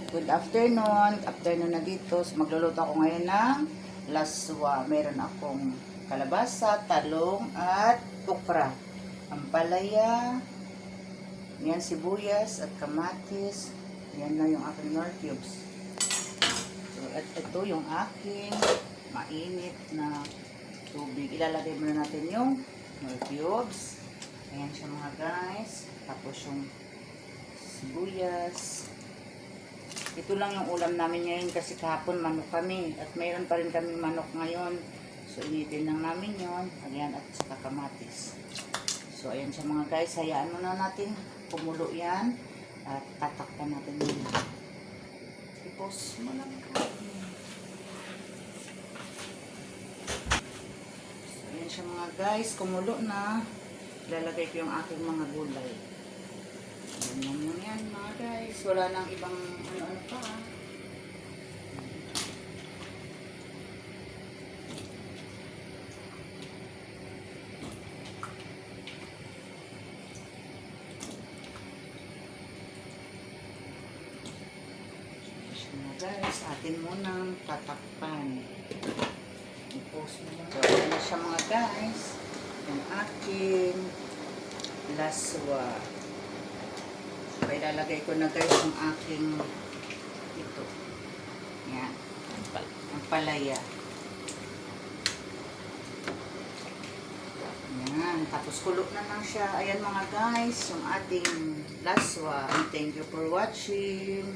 Good afternoon. Afternoon na dito. So, magluluto ako ngayon ng laswa. Meron akong kalabasa, talong, at okra. Ampalaya, yan sibuyas at kamatis. Yan na yung aking nor cubes. So, at ito yung aking mainit na tubig. Ilalagay muna natin yung nor cubes. Ayan siya mga guys. Tapos yung sibuyas. Ito lang yung ulam namin ngayon kasi kahapon manok kami. At mayroon pa rin kami manok ngayon. So, initin lang namin yon. Ayan, at saka kamatis. So, ayan siya mga guys. Hayaan muna natin kumulo yan. At tatakpan natin yun. I-pause mo lang ka. So, ayan siya mga guys. Kumulo na. Ilalagay ko yung aking mga gulay. Yan mga guys. Wala nang ibang ano-ano pa. Mga guys, atin munang tatakpan. I-post mo lang. So, ayan na siya mga guys. Yung aking laswa. So, ilalagay ko na guys yung aking ito. Yan. Ang palaya. Yan. Tapos kulo na lang siya. Ayan mga guys, yung ating laswa. And thank you for watching.